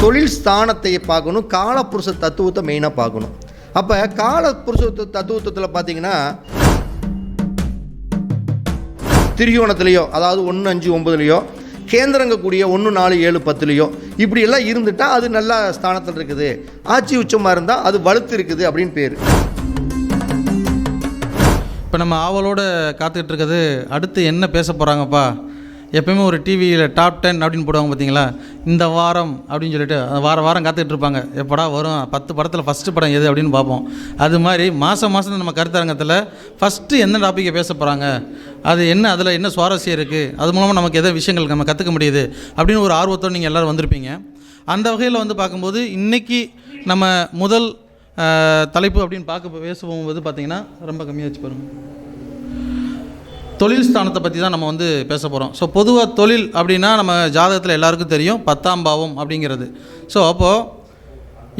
தொழில் ஸ்தானத்தை பார்க்கணும், காலப்புருஷ தத்துவத்தை மெயினாக பார்க்கணும். அப்போ காலப்புருஷ தத்துவத்தில் பார்த்தீங்கன்னா திரியோணத்துலேயோ, அதாவது 1, 5, 9லையோ, கேந்திரங்கக்கூடிய 1, 4, 7, 10லையோ இப்படியெல்லாம் இருந்துட்டால் அது நல்ல ஸ்தானத்தில் இருக்குது. ஆட்சி உச்சமாக இருந்தால் அது வலுத்து இருக்குது அப்படின்னு பேர். இப்போ நம்ம ஆவலோடு காத்துக்கிட்டு இருக்கிறது அடுத்து என்ன பேச போகிறாங்கப்பா. எப்போயுமே ஒரு டிவியில் டாப் 10 அப்படின்னு போடுவாங்க பார்த்தீங்களா, இந்த வாரம் அப்படின்னு சொல்லிட்டு வாரம் காத்துக்கிட்டு இருப்பாங்க. எப்படா வரும் 10 படத்தில் ஃபஸ்ட்டு படம் எது அப்படின்னு பார்ப்போம். அது மாதிரி மாதம் நம்ம கருத்தரங்கத்தில் ஃபஸ்ட்டு என்ன டாப்பிக்கை பேச போகிறாங்க, அது என்ன, அதில் என்ன சுவாரஸ்யம் இருக்குது, அது மூலமாக நமக்கு எதோ விஷயங்கள் நம்ம கற்றுக்க முடியுது அப்படின்னு ஒரு ஆர்வத்தோடு நீங்கள் எல்லோரும் வந்திருப்பீங்க. அந்த வகையில் பார்க்கும்போது இன்றைக்கி நம்ம முதல் தலைப்பு அப்படின்னு பேசும்போது பார்த்திங்கன்னா ரொம்ப கம்மியாக வச்சு பாருங்கள், தொழில் ஸ்தானத்தை பற்றி தான் நம்ம பேச போகிறோம். ஸோ பொதுவாக தொழில் அப்படின்னா நம்ம ஜாதகத்தில் எல்லாருக்கும் தெரியும் 10ஆம் பாவம் அப்படிங்கிறது. ஸோ அப்போது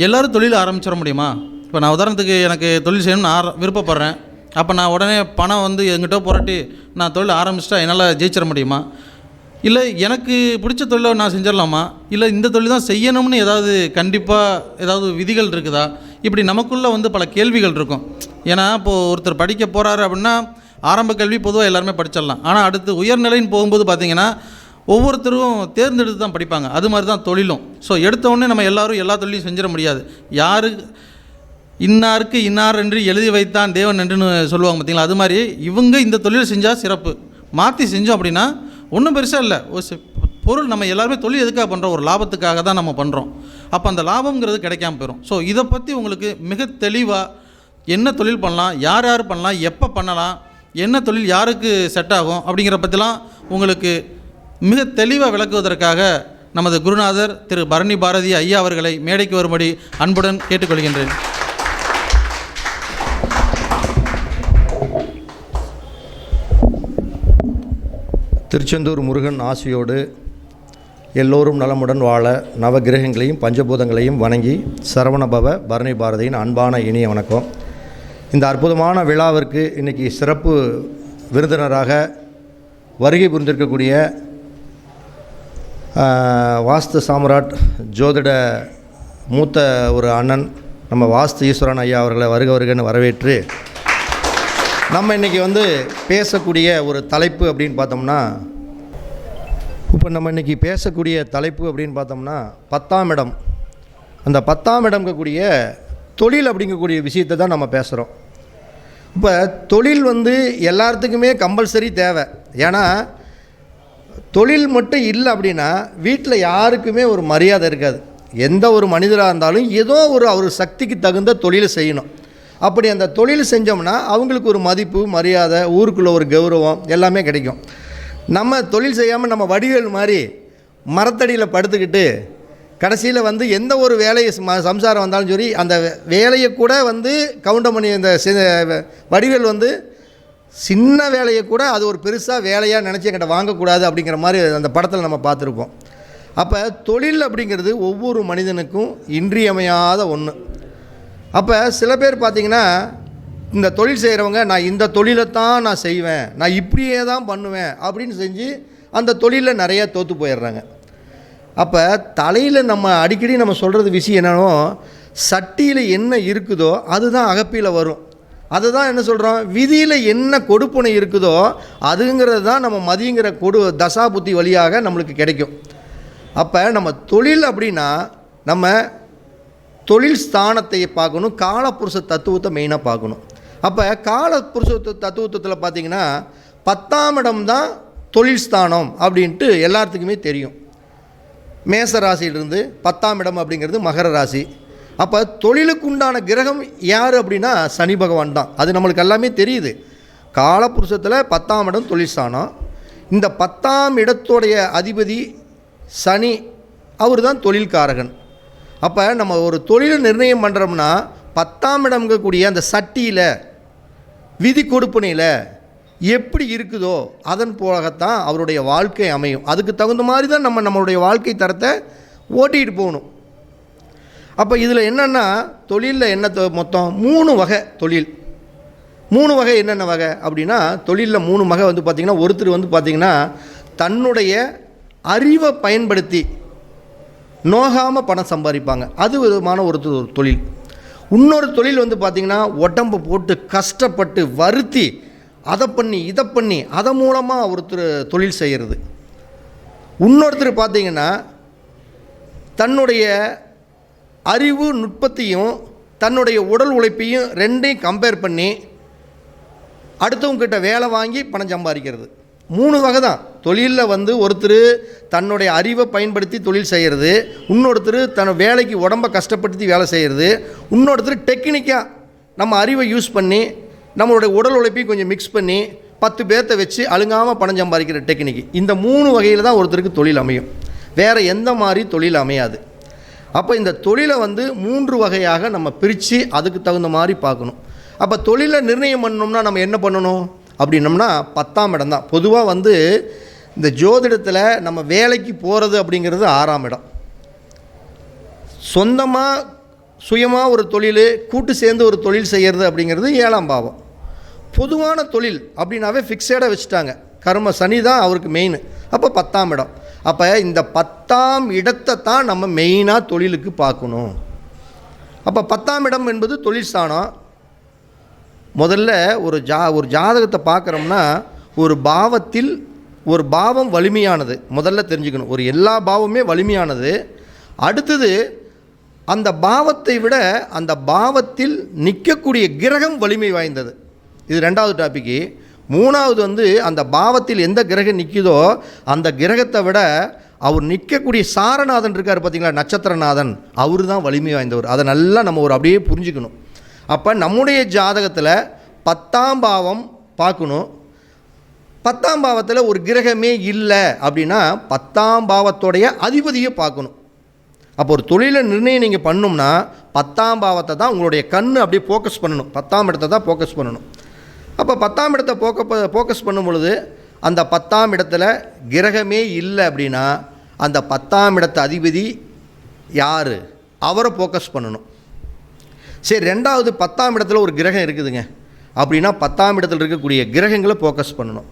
எல்லோரும் தொழில் ஆரம்பிச்சிட முடியுமா? இப்போ நான் உதாரணத்துக்கு எனக்கு தொழில் செய்யணும்னு நான் விருப்பப்படுறேன். அப்போ நான் உடனே பணம் எங்கிட்ட புரட்டி நான் தொழில் ஆரம்பிச்சிட்டா என்னால் ஜெயிச்சிட முடியுமா? இல்லை எனக்கு பிடிச்ச தொழிலை நான் செஞ்சிடலாமா? இல்லை இந்த தொழில் தான் செய்யணும்னு ஏதாவது கண்டிப்பாக ஏதாவது விதிகள் இருக்குதா? இப்படி நமக்குள்ளே பல கேள்விகள் இருக்கும். ஏன்னா இப்போது ஒருத்தர் படிக்க போகிறாரு அப்படின்னா ஆரம்ப கல்வி பொதுவாக எல்லாருமே படிச்சிடலாம். ஆனால் அடுத்து உயர்நிலைன்னு போகும்போது பார்த்திங்கன்னா ஒவ்வொருத்தரும் தேர்ந்தெடுத்து தான் படிப்பாங்க. அது மாதிரி தான் தொழிலும். ஸோ எடுத்தவுடனே நம்ம எல்லோரும் எல்லா தொழிலையும் செஞ்சிட முடியாது. இன்னாருக்கு இன்னார் என்று எழுதி வைத்தான் தேவன் என்றுன்னு சொல்லுவாங்க பார்த்திங்களா, அது மாதிரி இவங்க இந்த தொழில் செஞ்சால் சிறப்பு, மாற்றி செஞ்சோம் அப்படின்னா ஒன்றும் பெருசாக இல்லை. ஒரு பொருள் நம்ம எல்லாருமே தொழில் எதுக்காக பண்ணுறோம், ஒரு லாபத்துக்காக தான் நம்ம பண்ணுறோம். அப்போ அந்த லாபங்கிறது கிடைக்காம போயிடும். ஸோ இதை பற்றி உங்களுக்கு மிக தெளிவாக என்ன தொழில் பண்ணலாம், யார் பண்ணலாம், எப்போ பண்ணலாம், என்ன தொழில் யாருக்கு செட் ஆகும் அப்படிங்கிற பற்றிலாம் உங்களுக்கு மிக தெளிவாக விளக்குவதற்காக நமது குருநாதர் திரு பரணி பாரதி ஐயா அவர்களை மேடைக்கு வரும்படி அன்புடன் கேட்டுக்கொள்கின்றேன். திருச்செந்தூர் முருகன் ஆசியோடு எல்லோரும் நலமுடன் வாழ நவகிரகங்களையும் பஞ்சபூதங்களையும் வணங்கி சரவணபவ பரணி பாரதியின் அன்பான இனிய வணக்கம். இந்த அற்புதமான விழாவிற்கு இன்றைக்கி சிறப்பு விருந்தினராக வருகை புரிந்திருக்கக்கூடிய வாஸ்து சாம்ராட் ஜோதிட மூத்த ஒரு அண்ணன் நம்ம வாஸ்து ஈஸ்வரன் ஐயா அவர்களை வருகன்னு வரவேற்று நம்ம இன்றைக்கி பேசக்கூடிய ஒரு தலைப்பு அப்படின்னு பார்த்தோம்னா, இப்போ நம்ம இன்றைக்கி பேசக்கூடிய தலைப்பு அப்படின்னு பார்த்தோம்னா 10ஆம் இடம். அந்த 10ஆம் இடம்ங்கக்கூடிய தொழில் அப்படிங்கக்கூடிய விஷயத்தை தான் நம்ம பேசுகிறோம். இப்போ தொழில் எல்லாத்துக்குமே கம்பல்சரி தேவை. ஏன்னா தொழில் மட்டும் இல்லை அப்படின்னா வீட்டில் யாருக்குமே ஒரு மரியாதை இருக்காது. எந்த ஒரு மனிதராக இருந்தாலும் ஏதோ ஒரு சக்திக்கு தகுந்த தொழிலை செய்யணும். அப்படி அந்த தொழில் செஞ்சோம்னா அவங்களுக்கு ஒரு மதிப்பு, மரியாதை, ஊருக்குள்ளே ஒரு கௌரவம் எல்லாமே கிடைக்கும். நம்ம தொழில் செய்யாமல் நம்ம வடிவேல் மாதிரி மரத்தடியில் படுத்துக்கிட்டு கடைசியில் எந்த ஒரு வேலையை சம்சாரம் வந்தாலும் சரி அந்த வேலையை கூட கவுண்டம் பண்ணி இந்த வடிவேல் சின்ன வேலையை கூட அது ஒரு பெருசாக வேலையாக நினச்சி என்கிட்ட வாங்கக்கூடாது அப்படிங்கிற மாதிரி அந்த படத்தில் நம்ம பார்த்துருப்போம். அப்போ தொழில் அப்படிங்கிறது ஒவ்வொரு மனிதனுக்கும் இன்றியமையாத ஒன்று. அப்போ சில பேர் பார்த்திங்கன்னா இந்த தொழில் செய்கிறவங்க நான் இந்த தொழிலை தான் நான் செய்வேன், நான் இப்படியே தான் பண்ணுவேன் அப்படின்னு செஞ்சு அந்த தொழிலில் நிறையா தோற்று போயிடுறாங்க. அப்போ தலையில் நம்ம அடிக்கடி நம்ம சொல்கிறது விஷயம் என்னன்னோ, சட்டியில் என்ன இருக்குதோ அதுதான் அகப்பியில் வரும். அதுதான் என்ன சொல்கிறோம், விதியில் என்ன கொடுப்புனை இருக்குதோ அதுங்கிறது தான் நம்ம மதிங்கிற தசா புத்தி வழியாக நம்மளுக்கு கிடைக்கும். அப்போ நம்ம தொழில் அப்படின்னா நம்ம தொழில் ஸ்தானத்தை பார்க்கணும், காலப்புருஷ தத்துவத்தை மெயினாக பார்க்கணும். அப்போ காலப்புருஷ தத்துவத்தில் பார்த்திங்கன்னா 10ஆம் இடம் தான் தொழில் ஸ்தானம் அப்படின்ட்டு எல்லாத்துக்குமே தெரியும். மேச ராசியிலிருந்து 10ஆம் இடம் அப்படிங்கிறது மகர ராசி. அப்போ தொழிலுக்கு உண்டான கிரகம் யார் அப்படின்னா சனி பகவான் தான். அது நம்மளுக்கு எல்லாமே தெரியுது. காலப்புருஷத்தில் 10ஆம் இடம் தொழில் ஸ்தானம். இந்த 10ஆம் இடத்துடைய அதிபதி சனி, அவர் தான் தொழில்காரகன். அப்போ நம்ம ஒரு தொழிலை நிர்ணயம் பண்ணுறோம்னா 10ஆம் இடம்ங்கக்கூடிய அந்த சட்டியில் விதி கொடுப்பனையில் எப்படி இருக்குதோ அதன் போலத்தான் அவருடைய வாழ்க்கை அமையும். அதுக்கு தகுந்த மாதிரி தான் நம்மளுடைய வாழ்க்கை தரத்தை ஓட்டிகிட்டு போகணும். அப்போ இதில் என்னென்னா தொழிலில் என்ன மொத்தம் 3 வகை தொழில். 3 வகை என்னென்ன வகை அப்படின்னா, தொழிலில் 3 வகை பார்த்திங்கன்னா, ஒருத்தர் பார்த்திங்கன்னா தன்னுடைய அறிவை பயன்படுத்தி நோகாமல் பணம் சம்பாதிப்பாங்க. அது விதமான ஒரு தொழில். இன்னொரு தொழில் வந்து பார்த்திங்கன்னா உடம்பை போட்டு கஷ்டப்பட்டு வருத்தி அதை பண்ணி இதை பண்ணி அதன் மூலமாக ஒருத்தர் தொழில் செய்கிறது. இன்னொருத்தர் பார்த்திங்கன்னா தன்னுடைய அறிவு நுட்பத்தையும் தன்னுடைய உடல் உழைப்பையும் ரெண்டையும் கம்பேர் பண்ணி அடுத்தவங்கிட்ட வேலை வாங்கி பணம் சம்பாதிக்கிறது. 3 வகை தான் தொழிலில். வந்து ஒருத்தர் தன்னுடைய அறிவை பயன்படுத்தி தொழில் செய்கிறது, இன்னொருத்தர் தன் வேலைக்கு உடம்பை கஷ்டப்படுத்தி வேலை செய்கிறது, இன்னொருத்தர் டெக்னிக்காக நம்ம அறிவை யூஸ் பண்ணி நம்மளுடைய உடல் உழைப்பையும் கொஞ்சம் மிக்ஸ் பண்ணி 10 பேர்த்த வச்சு அழுங்காமல் பணம் சம்பாதிக்கிற டெக்னிக்கு. இந்த 3 வகையில் தான் ஒருத்தருக்கு தொழில் அமையும். வேறு எந்த மாதிரி தொழில் அமையாது. அப்போ இந்த தொழிலை வந்து 3 வகையாக நம்ம பிரித்து அதுக்கு தகுந்த மாதிரி பார்க்கணும். அப்போ தொழிலை நிர்ணயம் பண்ணணும்னா நம்ம என்ன பண்ணணும் அப்படின்னோம்னா 10ஆம் இடம் தான். பொதுவாக வந்து இந்த ஜோதிடத்தில் நம்ம வேலைக்கு போகிறது அப்படிங்கிறது 6ஆம் இடம். சொந்தமாக சுயமாக ஒரு தொழில் கூட்டு சேர்ந்து ஒரு தொழில் செய்கிறது அப்படிங்கிறது 7ஆம் பாவம். பொதுவான தொழில் அப்படின்னாவே ஃபிக்ஸடாக வச்சுட்டாங்க. கர்ம சனி தான் அவருக்கு மெயின். அப்போ 10ஆம் இடம். அப்போ இந்த 10ஆம் இடத்தை தான் நம்ம மெயினாக தொழிலுக்கு பார்க்கணும். அப்போ 10ஆம் இடம் என்பது தொழில் ஸ்தானம். முதல்ல ஒரு ஜாதகத்தை பார்க்குறோம்னா ஒரு பாவத்தில் ஒரு பாவம் வலிமையானது முதல்ல தெரிஞ்சுக்கணும். ஒரு எல்லா பாவமே வலிமையானது. அடுத்தது அந்த பாவத்தை விட அந்த பாவத்தில் நிற்கக்கூடிய கிரகம் வலிமை வாய்ந்தது. இது 2வது டாபிக்கு. 3வது வந்து அந்த பாவத்தில் எந்த கிரகம் நிற்குதோ அந்த கிரகத்தை விட அவர் நிற்கக்கூடிய சாரநாதன் இருக்கார் பார்த்தீங்களா, நட்சத்திரநாதன், அவர் தான் வலிமை வாய்ந்தவர். அதை நல்லா நம்ம ஒரு அப்படியே புரிஞ்சுக்கணும். அப்போ நம்முடைய ஜாதகத்தில் 10ஆம் பாவம் பார்க்கணும். 10ஆம் பாவத்தில் ஒரு கிரகமே இல்லை அப்படின்னா 10ஆம் பாவத்தோடைய அதிபதியை பார்க்கணும். அப்போ ஒரு தொழிலை நிர்ணயம் நீங்கள் பண்ணணும்னா 10ஆம் பாவத்தை தான் உங்களுடைய கண் அப்படியே ஃபோக்கஸ் பண்ணணும். 10ஆம் இடத்தை தான் ஃபோக்கஸ் பண்ணணும். அப்போ 10ஆம் இடத்தை ஃபோக்கஸ் பண்ணும் பொழுது அந்த 10ஆம் இடத்துல கிரகமே இல்லை அப்படின்னா அந்த 10ஆம் இடத்து அதிபதி யார், அவரை ஃபோக்கஸ் பண்ணணும். சரி, 2வது 10ஆம் இடத்துல ஒரு கிரகம் இருக்குதுங்க அப்படின்னா 10ஆம் இடத்துல இருக்கக்கூடிய கிரகங்களை ஃபோக்கஸ் பண்ணணும்.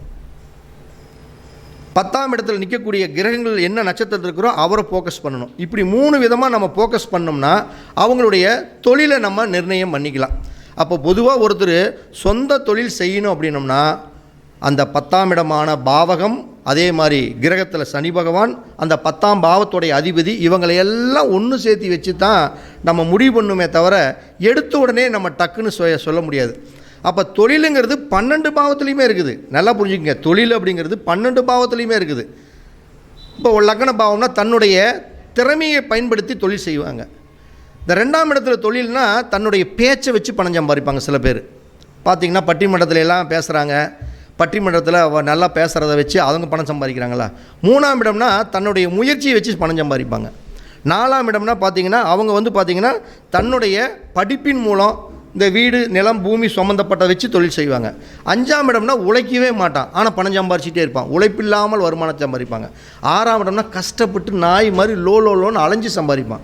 10ஆம் இடத்துல நிற்கக்கூடிய கிரகங்கள் என்ன நட்சத்திரத்தில் இருக்கிறோ அவரை ஃபோக்கஸ் பண்ணணும். இப்படி 3 விதமாக நம்ம ஃபோக்கஸ் பண்ணோம்னா அவங்களுடைய தொழிலை நம்ம நிர்ணயம் பண்ணிக்கலாம். அப்போ பொதுவாக ஒருத்தர் சொந்த தொழில் செய்யணும் அப்படின்னோம்னா அந்த 10ஆம் இடமான பாவகம், அதே மாதிரி கிரகத்தில் சனி பகவான், அந்த 10ஆம் பாவத்துடைய அதிபதி, இவங்களை எல்லாம் ஒன்று சேர்த்து வச்சு தான் நம்ம முடிவு பண்ணுமே தவிர எடுத்த உடனே நம்ம டக்குன்னு சொல்ல முடியாது. அப்போ தொழிலுங்கிறது 12 பாவத்துலேயுமே இருக்குது. நல்லா புரிஞ்சுக்கங்க, தொழில் அப்படிங்கிறது 12 பாவத்துலேயுமே இருக்குது. இப்போ ஒரு லக்ன பாவம்னா தன்னுடைய திறமையை பயன்படுத்தி தொழில் செய்வாங்க. இந்த 2ஆம் இடத்துல தொழில்னா தன்னுடைய பேச்சை வச்சு பணம் சம்பாதிப்பாங்க. சில பேர் பார்த்திங்கன்னா பட்டிமன்றத்துல எல்லாம் பேசுகிறாங்க, பட்டிமன்றத்தில் நல்லா பேசுகிறத வச்சு அவங்க பணம் சம்பாதிக்கிறாங்களா. 3ஆம் இடம்னா தன்னுடைய முயற்சியை வச்சு பணம் சம்பாதிப்பாங்க. 4ஆம் இடம்னா பார்த்திங்கன்னா அவங்க வந்து பார்த்திங்கன்னா தன்னுடைய படிப்பின் மூலம் இந்த வீடு நிலம் பூமி சம்மந்தப்பட்ட வச்சு தொழில் செய்வாங்க. 5ஆம் இடம்னா உழைக்கவே மாட்டான், ஆனால் பணம் சம்பாரிச்சிட்டே இருப்பான், உழைப்பில்லாமல் வருமானத்தை சம்பாதிப்பாங்க. 6ஆம் இடம்னா கஷ்டப்பட்டு நாய் மாதிரி லோன்னு அலைஞ்சு சம்பாதிப்பான்.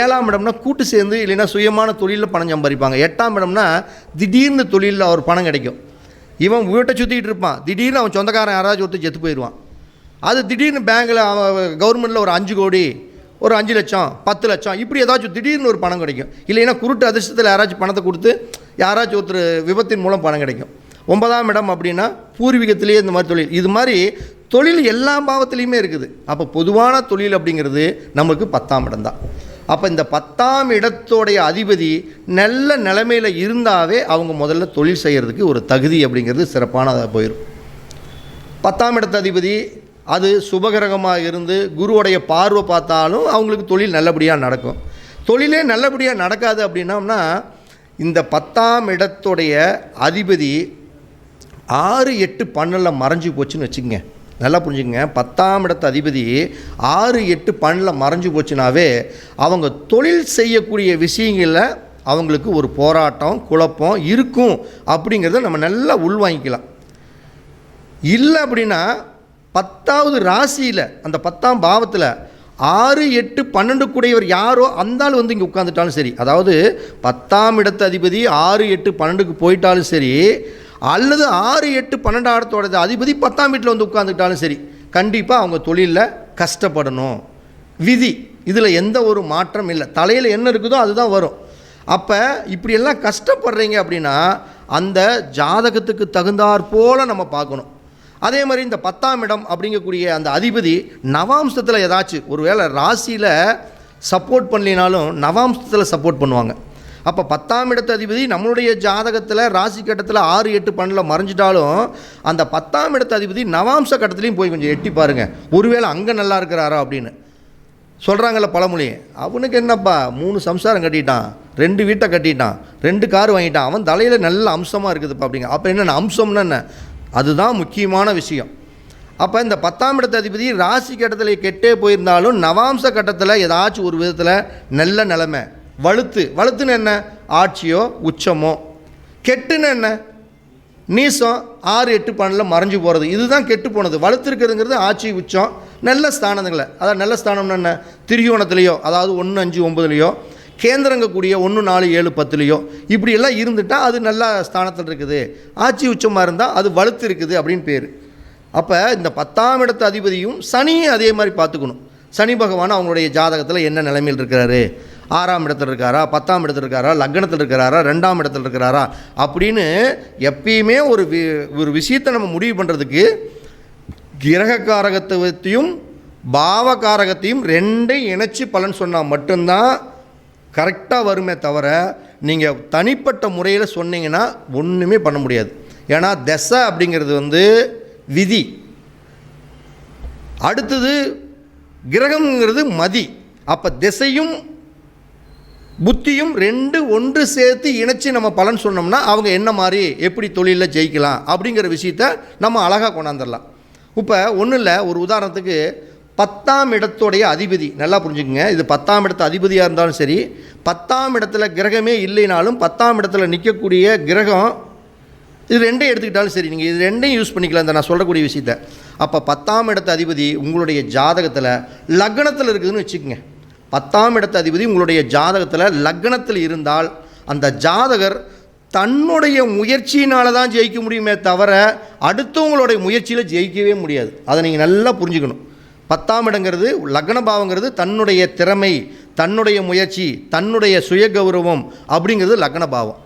7ஆம் இடம்னா கூட்டு சேர்ந்து இல்லைன்னா சுயமான தொழிலில் பணம் சம்பாதிப்பாங்க. 8ஆம் இடம்னா திடீர்னு தொழிலில் அவர் பணம் கிடைக்கும். இவன் வீட்டை சுற்றிக்கிட்டு இருப்பான், திடீர்னு அவன் சொந்தக்காரன் யாராச்சும் ஒருத்தர் செத்து போயிடுவான். அது திடீர்னு பேங்கில் கவர்மெண்ட்டில் ஒரு 5 கோடி, ஒரு 5 லட்சம், 10 லட்சம், இப்படி ஏதாச்சும் திடீர்னு ஒரு பணம் கிடைக்கும். இல்லைன்னா குருட்டு அதிர்ஷ்டத்தில் யாராச்சும் பணத்தை கொடுத்து யாராச்சும் ஒருத்தர் விபத்தின் மூலம் பணம் கிடைக்கும். 9ஆம் இடம் அப்படின்னா பூர்வீகத்திலேயே இந்த மாதிரி தொழில். இது மாதிரி தொழில் எல்லா பாவத்துலேயுமே இருக்குது. அப்போ பொதுவான தொழில் அப்படிங்கிறது நமக்கு 10ஆம் இடம் தான். அப்போ இந்த 10ஆம் இடத்தோடைய அதிபதி நல்ல நிலைமையில் இருந்தாவே அவங்க முதல்ல தொழில் செய்கிறதுக்கு ஒரு தகுதி அப்படிங்கிறது சிறப்பானதாக போயிடும். 10ஆம் இடத்து அதிபதி அது சுபகிரகமாக இருந்து குருவுடைய பார்வை பார்த்தாலும் அவங்களுக்கு தொழில் நல்லபடியாக நடக்கும். தொழிலே நல்லபடியாக நடக்காது அப்படின்னோம்னா இந்த 10ஆம் இடத்துடைய அதிபதி 6, 8, 12 மறைஞ்சு போச்சுன்னு வச்சுக்கோங்க. நல்லா புரிஞ்சுக்கங்க, 10ஆம் இடத்து அதிபதி 6, 8, 12 மறைஞ்சு போச்சுனாவே அவங்க தொழில் செய்யக்கூடிய விஷயங்களில் அவங்களுக்கு ஒரு போராட்டம் குழப்பம் இருக்கும் அப்படிங்கிறத நம்ம நல்லா உள்வாங்கிக்கலாம். இல்லை அப்படின்னா 10வது ராசியில் அந்த 10ஆம் பாவத்தில் 6, 8, 12 கூடையவர் யாரோ அந்த ஆள் வந்து இங்கே உட்காந்துட்டாலும் சரி, அதாவது 10ஆம் இடத்து அதிபதி 6, 8, 12க்கு போயிட்டாலும் சரி, அல்லது 6, 8, 12 இடத்தோட அதிபதி 10ஆம் வீட்டில் வந்து உட்காந்துக்கிட்டாலும் சரி, கண்டிப்பாக அவங்க தொழிலில் கஷ்டப்படணும். விதி இதில் எந்த ஒரு மாற்றம் இல்லை. தலையில் என்ன இருக்குதோ அதுதான் வரும். அப்போ இப்படியெல்லாம் கஷ்டப்படுறீங்க அப்படின்னா அந்த ஜாதகத்துக்கு தகுந்தாற் போல் நம்ம பார்க்கணும். அதே மாதிரி இந்த 10ஆம் இடம் அப்படிங்கக்கூடிய அந்த அதிபதி நவாம்சத்தில் ஏதாச்சும் ஒரு வேளை ராசியில் சப்போர்ட் பண்ணலினாலும் நவாம்சத்தில் சப்போர்ட் பண்ணுவாங்க. அப்போ 10ஆம் இடத்து அதிபதி நம்மளுடைய ஜாதகத்தில் ராசி கட்டத்தில் 6, 8, 12 மறைஞ்சிட்டாலும் அந்த 10ஆம் இடத்து அதிபதி நவாம்ச கட்டத்துலேயும் போய் கொஞ்சம் எட்டி பாருங்கள், ஒருவேளை அங்கே நல்லா இருக்கிறாரா அப்படின்னு சொல்கிறாங்கல்ல பழமொழி. அவனுக்கு என்னப்பா 3 சம்சாரம் கட்டிட்டான், 2 வீட்டை கட்டிட்டான், 2 கார் வாங்கிட்டான், அவன் தலையில் நல்ல அம்சமாக இருக்குதுப்பா அப்படிங்க. அப்போ என்னென்ன அம்சம்னா என்ன, அதுதான் முக்கியமான விஷயம். அப்போ இந்த 10ஆம் இடத்து அதிபதி ராசி கட்டத்தில் கெட்டே போயிருந்தாலும் நவாம்ச கட்டத்தில் ஏதாச்சும் ஒரு விதத்தில் நல்ல நிலைமை. வலுத்துன்னு என்ன, ஆட்சியோ உச்சமோ. கெட்டுன்னு என்ன, நீசம் 6, 8, 12 மறைஞ்சு போகிறது, இதுதான் கெட்டு போனது. வலுத்து இருக்கிறதுங்கிறது ஆட்சி உச்சம் நல்ல ஸ்தானங்களை. அதாவது நல்ல ஸ்தானம்னு என்ன, திரியோணத்துலேயோ அதாவது 1, 5, 9லையோ கேந்திரங்கக்கூடிய 1, 4, 7, 10லையோ இப்படியெல்லாம் இருந்துட்டால் அது நல்ல ஸ்தானத்தில் இருக்குது. ஆட்சி உச்சமாக இருந்தால் அது வலுத்து இருக்குது அப்படின்னு பேர். அப்போ இந்த 10ஆம் இடத்து அதிபதியும் சனியும் அதே மாதிரி பார்த்துக்கணும். சனி பகவான் அவங்களுடைய ஜாதகத்தில் என்ன நிலைமையில் இருக்கிறாரு, 6ஆம் இடத்துல இருக்காரா, 10ஆம் இடத்துல இருக்காரா, லக்னத்தில் இருக்கிறாரா, 2ஆம் இடத்துல இருக்கிறாரா அப்படின்னு எப்பயுமே ஒரு விஷயத்தை நம்ம முடிவு பண்ணுறதுக்கு கிரகக்காரகத்துவத்தையும் பாவகாரகத்தையும் 2ஐயும் இணைச்சி பலன் சொன்னால் மட்டும்தான் கரெக்டாக வருமே தவிர நீங்கள் தனிப்பட்ட முறையில் சொன்னீங்கன்னா ஒன்றுமே பண்ண முடியாது. ஏன்னா தசை அப்படிங்கிறது விதி, அடுத்தது கிரகம்ங்கிறது மதி. அப்போ திசையும் புத்தியும் 2 ஒன்று சேர்த்து இணைச்சி நம்ம பலன் சொன்னோம்னா அவங்க என்ன மாதிரி எப்படி தொழிலில் ஜெயிக்கலாம் அப்படிங்கிற விஷயத்த நம்ம அழகாக கொண்டாந்துடலாம். இப்போ ஒன்றும் இல்லை, ஒரு உதாரணத்துக்கு 10ஆம் இடத்துடைய அதிபதி நல்லா புரிஞ்சுக்குங்க. இது 10ஆம் இடத்து அதிபதியாக இருந்தாலும் சரி, 10ஆம் இடத்துல கிரகமே இல்லைனாலும் 10ஆம் இடத்துல நிற்கக்கூடிய கிரகம் இது 2ஐயும் எடுத்துக்கிட்டாலும் சரி, நீங்கள் இது 2ஐயும் யூஸ் பண்ணிக்கலாம் இந்த நான் சொல்லக்கூடிய விஷயத்த. அப்போ 10ஆம் இடத்து அதிபதி உங்களுடைய ஜாதகத்தில் லக்னத்தில் இருக்குதுன்னு வச்சுக்கோங்க. 10ஆம் இடத்து அதிபதி உங்களுடைய ஜாதகத்தில் லக்னத்தில் இருந்தால் அந்த ஜாதகர் தன்னுடைய முயற்சியினால தான் ஜெயிக்க முடியுமே தவிர அடுத்தவங்களுடைய முயற்சியில் ஜெயிக்கவே முடியாது. அதை நீங்கள் நல்லா புரிஞ்சுக்கணும். 10ஆம் இடங்கிறது லக்ன பாவங்கிறது தன்னுடைய திறமை, தன்னுடைய முயற்சி, தன்னுடைய சுய கௌரவம் அப்படிங்கிறது லக்ன பாவம்.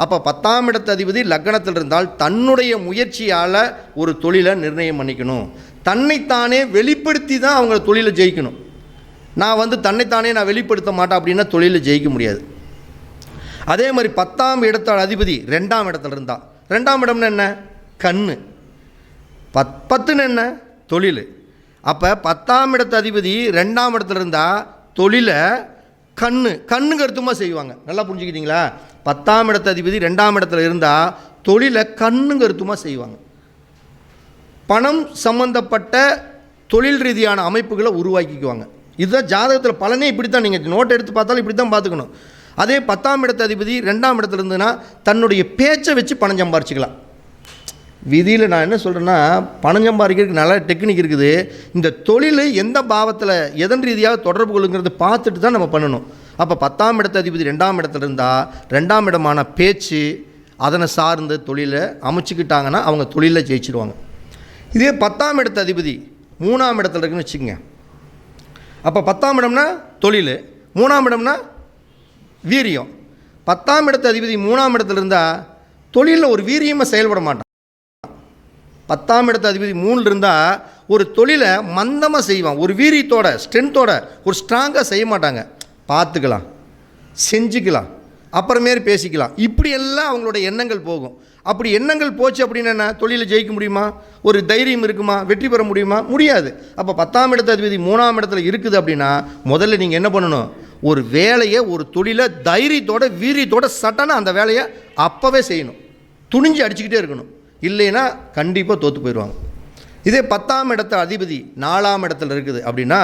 அப்போ 10ஆம் இடத்து அதிபதி லக்னத்தில் இருந்தால் தன்னுடைய முயற்சியால் ஒரு தொழிலை நிர்ணயம் பண்ணிக்கணும். தன்னைத்தானே வெளிப்படுத்தி தான் அவங்க தொழிலை ஜெயிக்கணும். நான் தன்னைத்தானே நான் வெளிப்படுத்த மாட்டேன் அப்படின்னா தொழிலில் ஜெயிக்க முடியாது. அதே மாதிரி 10ஆம் இடத்தோட அதிபதி 2ஆம் இடத்துல இருந்தால், 2ஆம் இடம்னு என்ன, கண்ணு, 10ன்னு என்ன, தொழில். அப்போ 10ஆம் இடத்து அதிபதி 2ஆம் இடத்துல இருந்தால் தொழிலை கண்ணு கருத்துமாக செய்வாங்க. நல்லா புரிஞ்சுக்கிட்டீங்களா? 10ஆம் இடத்து அதிபதி 2ஆம் இடத்துல இருந்தால் தொழிலை கண்ணு கருத்துமாக செய்வாங்க. பணம் சம்பந்தப்பட்ட தொழில் ரீதியான அமைப்புகளை உருவாக்கிக்குவாங்க. இதுதான் ஜாதகத்தில் பலனே. இப்படி தான் நீங்கள் நோட் எடுத்து பார்த்தாலும் இப்படி தான் பார்த்துக்கணும். அதே 10ஆம் இடத்து அதிபதி 2ஆம் இடத்துல இருந்ததுன்னா தன்னுடைய பேச்சை வச்சு பணம் சம்பாரிச்சிக்கலாம். விதியில் நான் என்ன சொல்கிறேன்னா, பணம் சம்பாதிக்கிறதுக்கு நல்ல டெக்னிக் இருக்குது. இந்த தொழில் எந்த பாவத்தில் எதன் ரீதியாக தொடர்பு கொள்ளுங்கிறது பார்த்துட்டு தான் நம்ம பண்ணணும். அப்போ 10ஆம் இடத்து அதிபதி 2ஆம் இடத்துல இருந்தால் 2ஆம் இடமான பேச்சு அதனை சார்ந்த தொழிலை அமைச்சிக்கிட்டாங்கன்னா அவங்க தொழிலில் ஜெயிச்சிடுவாங்க. இதே 10ஆம் இடத்து அதிபதி 3ஆம் இடத்துல இருக்குன்னு வச்சுக்கோங்க. அப்போ 10ஆம் இடம்னா தொழில், 3ஆம் இடம்னா வீரியம். 10ஆம் இடத்து அதிபதி 3ஆம் இடத்துல இருந்தால் தொழிலில் ஒரு வீரியமாக செயல்பட மாட்டான். 10ஆம் இடத்து அதிபதி 3 இருந்தால் ஒரு தொழிலை மந்தமாக செய்வான். ஒரு வீரியத்தோட ஸ்ட்ரென்த்தோட ஒரு ஸ்ட்ராங்காக செய்ய மாட்டாங்க. பார்த்துக்கலாம், செஞ்சுக்கலாம், அப்புறமேரி பேசிக்கலாம், இப்படியெல்லாம் அவங்களோட எண்ணங்கள் போகும். அப்படி எண்ணங்கள் போச்சு அப்படின்னு என்ன, தொழிலை ஜெயிக்க முடியுமா? ஒரு தைரியம் இருக்குமா? வெற்றி பெற முடியுமா? முடியாது. அப்போ 10ஆம் இடத்து அதிபதி 3ஆம் இடத்துல இருக்குது அப்படின்னா முதல்ல நீங்கள் என்ன பண்ணணும், ஒரு வேலையை ஒரு தொழிலை தைரியத்தோட வீரியத்தோட சட்டனா அந்த வேலையை அப்போவே செய்யணும். துணிஞ்சு அடிச்சுக்கிட்டே இருக்கணும். இல்லைன்னா கண்டிப்பாக தோற்று போயிடுவாங்க. இதே 10ஆம் இடத்து அதிபதி 4ஆம் இடத்துல இருக்குது அப்படின்னா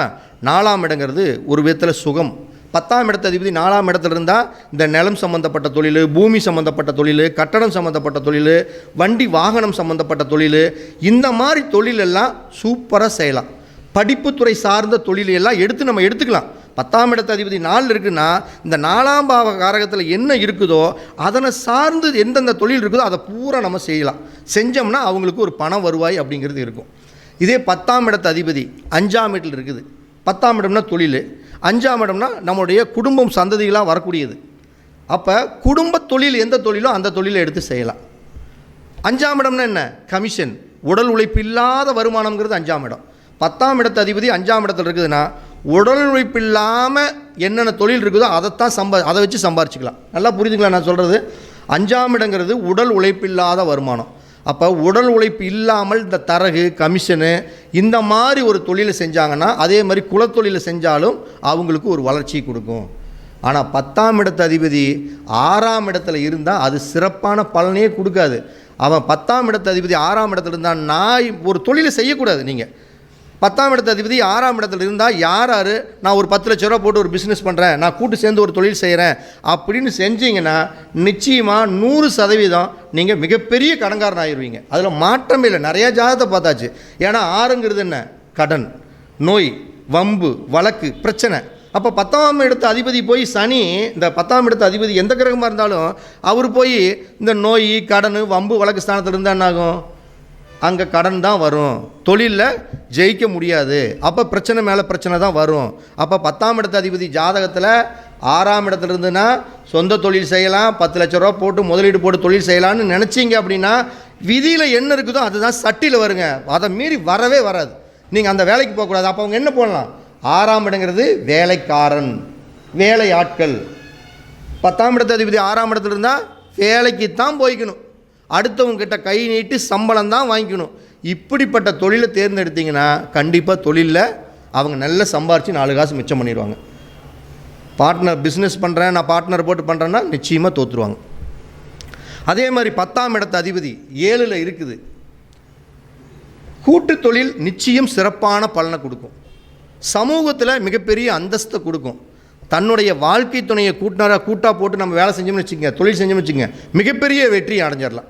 4ஆம் இடங்கிறது ஒரு விதத்தில் சுகம். 10ஆம் இடத்து அதிபதி 4ஆம் இடத்துல இருந்தால் இந்த நிலம் சம்மந்தப்பட்ட தொழில், பூமி சம்மந்தப்பட்ட தொழில், கட்டடம் சம்மந்தப்பட்ட தொழில், வண்டி வாகனம் சம்மந்தப்பட்ட தொழில், இந்த மாதிரி தொழிலெல்லாம் சூப்பராக செய்யலாம். படிப்புத்துறை சார்ந்த தொழிலெல்லாம் எடுத்து நம்ம எடுத்துக்கலாம். 10ஆம் இடத்து அதிபதி 4 இருக்குன்னா இந்த 4ஆம் பாவ காரகத்தில் என்ன இருக்குதோ அதனை சார்ந்து எந்தெந்த தொழில் இருக்குதோ அதை பூரா நம்ம செய்யலாம். செஞ்சோம்னா அவங்களுக்கு ஒரு பண வருவாய் அப்படிங்கிறது இருக்கும். இதே 10ஆம் இடத்து அதிபதி 5ஆம் வீட்டில் இருக்குது, 10ஆம் இடம்னா தொழில், 5ஆம் இடம்னா நம்முடைய குடும்பம் சந்ததிகளாக வரக்கூடியது. அப்போ குடும்ப தொழில் எந்த தொழிலோ அந்த தொழிலை எடுத்து செய்யலாம். 5ஆம் இடம்னா என்ன? கமிஷன், உடல் உழைப்பு இல்லாத வருமானம்ங்கிறது 5ஆம் இடம். 10ஆம் இடத்து அதிபதி 5ஆம் இடத்துல இருக்குதுன்னா உடல் உழைப்பு இல்லாமல் என்னென்ன தொழில் இருக்குதோ அதை வச்சு சம்பாரிச்சிக்கலாம். நல்லா புரிஞ்சுக்கலாம் நான் சொல்கிறது. 5ஆம் இடங்கிறது உடல் உழைப்பு இல்லாத வருமானம். அப்போ உடல் உழைப்பு இல்லாமல் இந்த தரகு, கமிஷனு இந்த மாதிரி ஒரு தொழிலை செஞ்சாங்கன்னா அதே மாதிரி குலத்தொழிலை செஞ்சாலும் அவங்களுக்கு ஒரு வளர்ச்சி கொடுக்கும். ஆனால் 10ஆம் இடத்து அதிபதி 6ஆம் இடத்துல இருந்தால் அது சிறப்பான பலனையே கொடுக்காது. அவன் 10ஆம் இடத்து அதிபதி 6ஆம் இடத்துல இருந்தால் நான் ஒரு தொழிலை செய்யக்கூடாது. நீங்கள் 10ஆம் இடத்து அதிபதி 6ஆம் இடத்துல இருந்தால் யார் நான் ஒரு 10 லட்ச ரூபா போட்டு ஒரு பிஸ்னஸ் பண்ணுறேன், நான் கூட்டு சேர்ந்து ஒரு தொழில் செய்கிறேன் அப்படின்னு செஞ்சீங்கன்னா நிச்சயமாக 100% நீங்கள் மிகப்பெரிய கடன்காரன் ஆயிடுவீங்க. அதில் மாற்றமே இல்லை. நிறையா ஜாதகத்தை பார்த்தாச்சு. ஏன்னா 6ங்கிறது என்ன? கடன், நோய், வம்பு, வழக்கு, பிரச்சனை. அப்போ 10ஆம் இடத்து அதிபதி போய் சனி, இந்த 10ஆம் இடத்து அதிபதி எந்த கிரகமாக இருந்தாலும் அவர் போய் இந்த நோய், கடன், வம்பு, வழக்கு ஸ்தானத்தில் இருந்தால் என்ன ஆகும்? அங்கே கடன் தான் வரும், தொழிலில் ஜெயிக்க முடியாது. அப்போ பிரச்சனை மேலே பிரச்சனை தான் வரும். அப்போ 10ஆம் இடத்து அதிபதி ஜாதகத்தில் 6ஆம் இடத்துல இருந்துன்னா சொந்த தொழில் செய்யலாம், 10 லட்ச ரூபா போட்டு முதலீடு போட்டு தொழில் செய்யலான்னு நினச்சிங்க அப்படின்னா விதியில் என்ன இருக்குதோ அதுதான் சட்டியில் வருங்க. அதை மீறி வரவே வராது. நீங்கள் அந்த வேலைக்கு போகக்கூடாது. அப்போ அவங்க என்ன பண்ணலாம்? 6ஆம் இடங்கிறது வேலைக்காரன், வேலை ஆட்கள். 10ஆம் இடத்து அதிபதி 6ஆம் இடத்துல இருந்தால் வேலைக்கு தான் போய்க்கணும், அடுத்தவங்க கிட்ட கை நீட்டி சம்பளம் தான் வாங்கிக்கணும். இப்படிப்பட்ட தொழிலை தேர்ந்தெடுத்திங்கன்னா கண்டிப்பாக தொழிலில் அவங்க நல்லா சம்பாரித்து 4 காசு மிச்சம் பண்ணிடுவாங்க. பார்ட்னர் பிஸ்னஸ் பண்ணுறேன், நான் பார்ட்னர் போட்டு பண்ணுறேன்னா நிச்சயமாக தோற்றுருவாங்க. அதே மாதிரி 10ஆம் இடத்து அதிபதி 7ல் இருக்குது. கூட்டு தொழில் நிச்சயம் சிறப்பான பலனை கொடுக்கும், சமூகத்தில் மிகப்பெரிய அந்தஸ்தை கொடுக்கும். தன்னுடைய வாழ்க்கை துணையை கூட்டாக போட்டு நம்ம வேலை செஞ்சோம்னு வச்சுக்கோங்க, தொழில் செஞ்சோம்னு வச்சுக்கோங்க, மிகப்பெரிய வெற்றியை அடைஞ்சிடலாம்.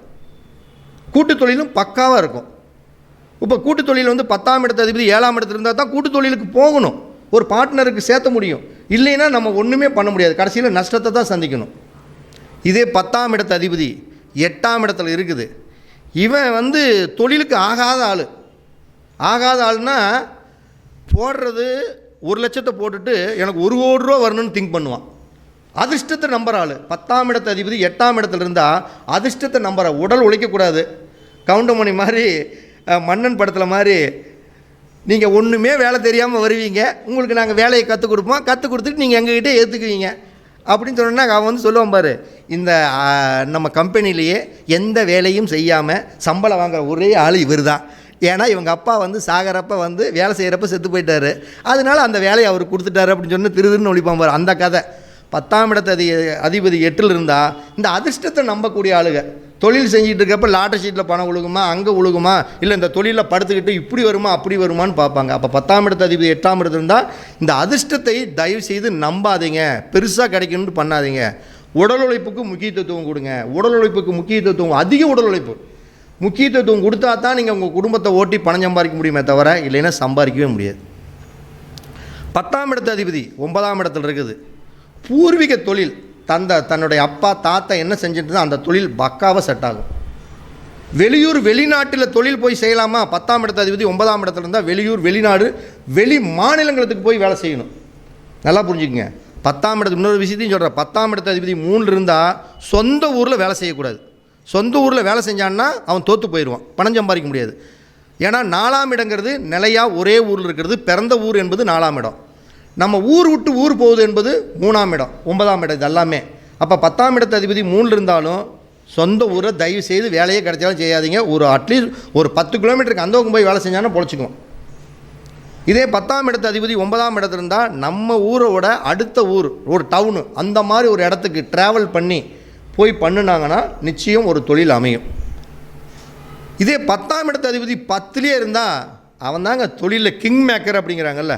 கூட்டு தொழிலும் பக்காவாக இருக்கும். இப்போ கூட்டு தொழில் 10ஆம் இடத்து அதிபதி 7ஆம் இடத்துல இருந்தால் தான் கூட்டு தொழிலுக்கு போகணும், ஒரு பார்ட்னருக்கு சேர்த்த முடியும். இல்லைன்னா நம்ம ஒன்றுமே பண்ண முடியாது, கடைசியில் நஷ்டத்தை தான் சந்திக்கணும். இதே 10ஆம் இடத்து அதிபதி 8ஆம் இடத்துல இருக்குது. இவன் தொழிலுக்கு ஆகாத ஆளுன்னா போடுறது 1 லட்சத்தை போட்டுட்டு எனக்கு 1 கோடி ரூபா வரணும்னு திங்க் பண்ணுவான். அதிர்ஷ்டத்தை நம்புற ஆள் 10ஆம் இடத்து அதிபதி 8ஆம் இடத்துல இருந்தால் அதிர்ஷ்டத்தை நம்புற. உடல் உழைக்கக்கூடாது. கவுண்டமணி மாதிரி, மன்னன் படத்தில் மாதிரி நீங்கள் ஒன்றுமே வேலை தெரியாமல் வருவீங்க, உங்களுக்கு நாங்கள் வேலையை கற்றுக் கொடுப்போம், கற்றுக் கொடுத்துட்டு நீங்கள் எங்ககிட்ட ஏற்றுக்குவீங்க அப்படின்னு சொன்னோன்னா அவன் சொல்லுவான் பாரு, இந்த நம்ம கம்பெனிலேயே எந்த வேலையும் செய்யாமல் சம்பளம் வாங்குற ஒரே ஆள் இவர் தான். ஏன்னா இவங்க அப்பா சாகிறப்ப வேலை செய்கிறப்ப செத்து போயிட்டார், அதனால அந்த வேலையை அவர் கொடுத்துட்டாரு அப்படின்னு சொன்ன திருன்னு ஒழிப்பான் பாரு. அந்த கதை. 10ஆம் இடத்து அதிபதி 8ல் இருந்தால் இந்த அதிர்ஷ்டத்தை நம்பக்கூடிய ஆளுங்க தொழில் செஞ்சுட்டு இருக்கப்போ லாட்டரி ஷீட்டில் பணம் உழுகுமா, அங்கே உழுகுமா, இல்லை இந்த தொழிலில் படுத்துக்கிட்டு இப்படி வருமா அப்படி வருமானு பார்ப்பாங்க. அப்போ 10ஆம் இடத்து அதிபதி 8ஆம் இடத்துல இருந்தால் இந்த அதிர்ஷ்டத்தை தயவு செய்து நம்பாதீங்க, பெருசாக கிடைக்கணும்னு பண்ணாதீங்க. உடல் உழைப்புக்கு முக்கியத்துவம் கொடுங்க. உடல் உழைப்புக்கு முக்கியத்துவம், அதிக உடல் உழைப்பு முக்கியத்துவம் கொடுத்தா தான் நீங்கள் உங்கள் குடும்பத்தை ஓட்டி பணம் சம்பாதிக்க முடியுமே தவிர இல்லைன்னா சம்பாதிக்கவே முடியாது. 10ஆம் இடத்து அதிபதி 9ஆம் இடத்துல இருக்குது. பூர்வீக தொழில், தன்னுடைய அப்பா தாத்தா என்ன செஞ்சுட்டு தான் அந்த தொழில் பக்காவாக செட் ஆகும். வெளியூர் வெளிநாட்டில் தொழில் போய் செய்யலாமா? 10ஆம் இடத்து அதிபதி 9ஆம் இடத்துல இருந்தால் வெளியூர் வெளிநாடு வெளி மாநிலங்களுக்கு போய் வேலை செய்யணும். நல்லா புரிஞ்சுக்கங்க. 10ஆம் இடத்து இன்னொரு விஷயத்தையும் சொல்கிறேன். 10ஆம் இடத்து அதிபதி 3 இருந்தால் சொந்த ஊரில் வேலை செய்யக்கூடாது. சொந்த ஊரில் வேலை செஞ்சான்னா அவன் தோற்று போயிடுவான், பணம் சம்பாதிக்க முடியாது. ஏன்னா 4ஆம் இடங்கிறது நிலையாக ஒரே ஊரில் இருக்கிறது, பிறந்த ஊர் என்பது 4ஆம் இடம். நம்ம ஊர் விட்டு ஊர் போகுது என்பது 3ஆம் இடம், 9ஆம் இடம், இது எல்லாமே. அப்போ 10ஆம் இடத்து அதிபதி 3 இருந்தாலும் சொந்த ஊரை தயவு செய்து வேலையே கிடைச்சாலும் செய்யாதீங்க. அட்லீஸ்ட் ஒரு 10 கிலோமீட்டருக்கு அந்த பக்கம் போய் வேலை செஞ்சாலும் பொழைச்சிக்குவோம். இதே 10ஆம் இடத்து அதிபதி 9ஆம் இடத்துல இருந்தால் நம்ம ஊரோட அடுத்த ஊர், ஒரு டவுனு, அந்த மாதிரி ஒரு இடத்துக்கு ட்ராவல் பண்ணி போய் பண்ணினாங்கன்னா நிச்சயம் ஒரு தொழில் அமையும். இதே 10ஆம் இடத்து அதிபதி 10லேயே இருந்தால் அவன் தாங்க தொழிலில் கிங் மேக்கர் அப்படிங்கிறாங்கல்ல.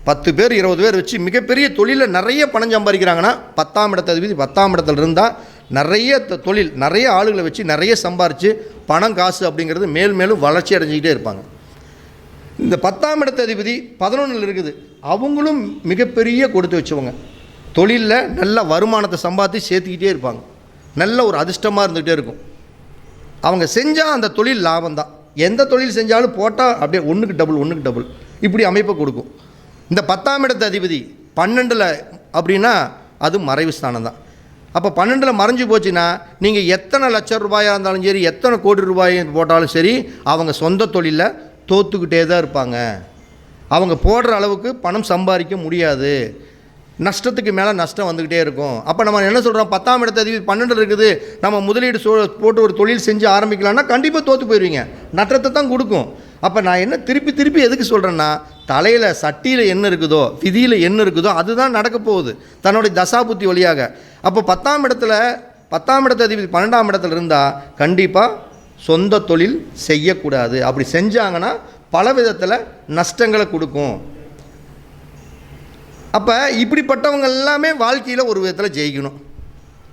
10 பேர் 20 பேர் வச்சு மிகப்பெரிய தொழிலில் நிறைய பணம் சம்பாதிக்கிறாங்கன்னா 10ஆம் இடத்து அதிபதி 10ஆம் இடத்துல இருந்தால் நிறைய தொழில், நிறைய ஆளுகளை வச்சு நிறைய சம்பாரித்து பணம் காசு அப்படிங்கிறது மேலும் வளர்ச்சி அடைஞ்சிக்கிட்டே இருப்பாங்க. இந்த 10ஆம் இடத்து அதிபதி 11ல் இருக்குது. அவங்களும் மிகப்பெரிய கொடுத்து வச்சவங்க, தொழிலில் நல்ல வருமானத்தை சம்பாதித்து சேர்த்துக்கிட்டே இருப்பாங்க, நல்ல ஒரு அதிர்ஷ்டமாக இருந்துகிட்டே இருக்கும். அவங்க செஞ்சால் அந்த தொழில் லாபம் தான். எந்த தொழில் செஞ்சாலும் போட்டால் அப்படியே ஒன்றுக்கு டபுள் இப்படி அமைப்பை கொடுக்கும். இந்த 10ஆம் இடத்து அதிபதி 12ல் அப்படின்னா அது மறைவு ஸ்தானம் தான். அப்போ 12ல் மறைஞ்சு போச்சுன்னா நீங்கள் எத்தனை லட்சம் ரூபாயாக இருந்தாலும் சரி, எத்தனை கோடி ரூபாய் போட்டாலும் சரி, அவங்க சொந்த தொழிலில் தோற்றுக்கிட்டே தான் இருப்பாங்க. அவங்க போடுற அளவுக்கு பணம் சம்பாதிக்க முடியாது. நஷ்டத்துக்கு மேலே நஷ்டம் வந்துக்கிட்டே இருக்கும். அப்போ நம்ம என்ன சொல்கிறோம், 10ஆம் இடத்து அதிபதி 12 இருக்குது, நம்ம முதலீடு போட்டு ஒரு தொழில் செஞ்சு ஆரம்பிக்கலாம்னா கண்டிப்பாக தோற்று போயிடுவீங்க, நட்டத்தை தான் கொடுக்கும். அப்போ நான் என்ன திருப்பி எதுக்கு சொல்கிறேன்னா, தலையில் சட்டியில் என்ன இருக்குதோ, விதியில் என்ன இருக்குதோ அதுதான் நடக்க போகுது தன்னுடைய தசாபுத்தி வழியாக. அப்போ 10ஆம் இடத்து அதிபதி 12ஆம் இடத்துல இருந்தால் கண்டிப்பாக சொந்த தொழில் செய்யக்கூடாது. அப்படி செஞ்சாங்கன்னா பல விதத்தில் நஷ்டங்களை கொடுக்கும். அப்போ இப்படிப்பட்டவங்க எல்லாமே வாழ்க்கையில் ஒரு விதத்தில் ஜெயிக்கணும்.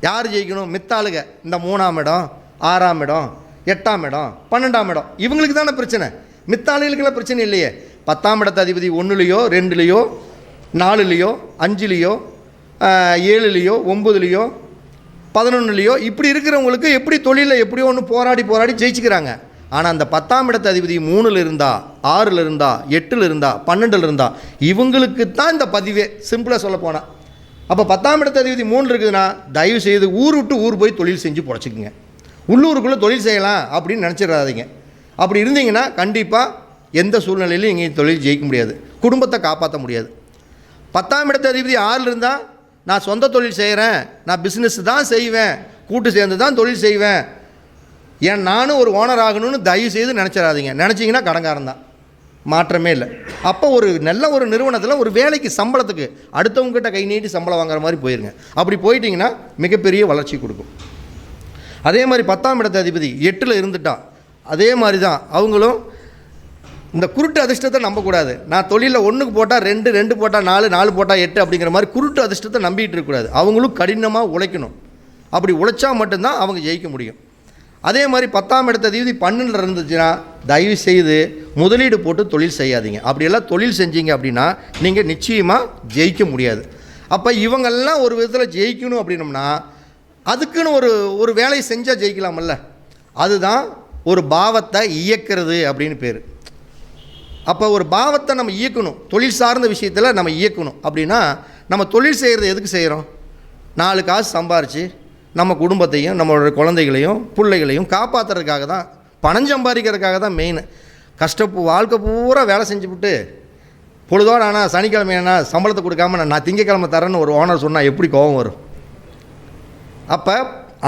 யார் ஜெயிக்கணும்? மித்தாளுக. இந்த 3ஆம் இடம், 6ஆம் இடம், 8ஆம் இடம், 12ஆம் இடம், இவங்களுக்கு தானே பிரச்சனை. மித்தாளுகளுக்கெல்லாம் பிரச்சனை இல்லையே. 10ஆம் இடத்து அதிபதி 1லையோ 2லையோ 4லையோ 5லையோ 7லையோ 9லையோ 11லையோ இப்படி இருக்கிறவங்களுக்கு எப்படி தொழிலில் எப்படியோ ஒன்று போராடி ஜெயிச்சுக்கிறாங்க. ஆனால் அந்த 10ஆம் இடத்து அதிபதி 3ல் இருந்தா, 6ல் இருந்தா, 8ல் இருந்தா, 12ல் இருந்தா, இவங்களுக்கு தான் இந்த பதிவே சிம்பிளாக சொல்ல போனால். அப்போ 10ஆம் இடத்து அதிபதி 3 இருக்குதுன்னா தயவு செய்து ஊர் விட்டு ஊர் போய் தொழில் செஞ்சு பொழைச்சிக்குங்க. உள்ளூருக்குள்ளே தொழில் செய்யலாம் அப்படின்னு நினச்சிடாதீங்க. அப்படி இருந்தீங்கன்னா கண்டிப்பாக எந்த சூழ்நிலையிலும் இங்கே தொழில் ஜெயிக்க முடியாது, குடும்பத்தை காப்பாற்ற முடியாது. 10ஆம் இடத்து அதிபதி 6ல் இருந்தால் நான் சொந்த தொழில் செய்கிறேன், நான் பிஸ்னஸ் தான் செய்வேன், கூட்டு சேர்ந்து தான் தொழில் செய்வேன், ஏன் நானும் ஒரு ஓனர் ஆகணும்னு தயவு செய்து நினச்சிடாதீங்க. நினச்சிங்கன்னா கடங்காரன் தான், மாற்றமே இல்லை. அப்போ ஒரு நல்ல ஒரு நிறுவனத்தில் ஒரு வேலைக்கு சம்பளத்துக்கு அடுத்தவங்ககிட்ட கை நீட்டி சம்பளம் வாங்குற மாதிரி போயிருங்க. அப்படி போயிட்டிங்கன்னா மிகப்பெரிய வளர்ச்சி கொடுக்கும். அதே மாதிரி 10ஆம் இடத்து அதிபதி 8ல் இருந்துட்டா அதே மாதிரி தான் அவங்களும் இந்த குருட்டு அதிர்ஷ்டத்தை நம்பக்கூடாது. நான் தொழிலில் 1க்கு போட்டால் 2, 2 போட்டால் 4, 4 போட்டால் 8 அப்படிங்கிற மாதிரி குருட்டு அதிர்ஷ்டத்தை நம்பிட்டு இருக்கக்கூடாது. அவங்களும் கடினமாக உழைக்கணும். அப்படி உழைச்சா மட்டும்தான் அவங்க ஜெயிக்க முடியும். அதே மாதிரி 10ஆம் இடத்து அதிபதி 12ல் இருந்துச்சுன்னா தயவு செய்து முதலீடு போட்டு தொழில் செய்யாதீங்க. அப்படியெல்லாம் தொழில் செஞ்சீங்க அப்படின்னா நீங்கள் நிச்சயமாக ஜெயிக்க முடியாது. அப்போ இவங்கெல்லாம் ஒரு விதத்தில் ஜெயிக்கணும் அப்படின்னம்னா அதுக்குன்னு ஒரு வேலையை செஞ்சால் ஜெயிக்கலாமல்ல. அதுதான் ஒரு பாவத்தை இயக்கிறது அப்படின்னு பேர். அப்போ ஒரு பாவத்தை நம்ம இயக்கணும், தொழில் சார்ந்த விஷயத்தில் நம்ம இயக்கணும். அப்படின்னா நம்ம தொழில் செய்கிறது எதுக்கு செய்கிறோம்? 4 காசு சம்பாரித்து நம்ம குடும்பத்தையும் நம்மளோட குழந்தைகளையும் பிள்ளைகளையும் காப்பாற்றுறதுக்காக தான், பணம் சம்பாதிக்கிறதுக்காக தான் மெயின். வாழ்க்கை பூரா வேலை செஞ்சுவிட்டு பொழுதோடு ஆனால் சனிக்கிழமை ஆனால் சம்பளத்தை கொடுக்காம நான் திங்கக்கிழமை தரேன்னு ஒரு ஓனர் சொன்னால் எப்படி கோபம் வரும்? அப்போ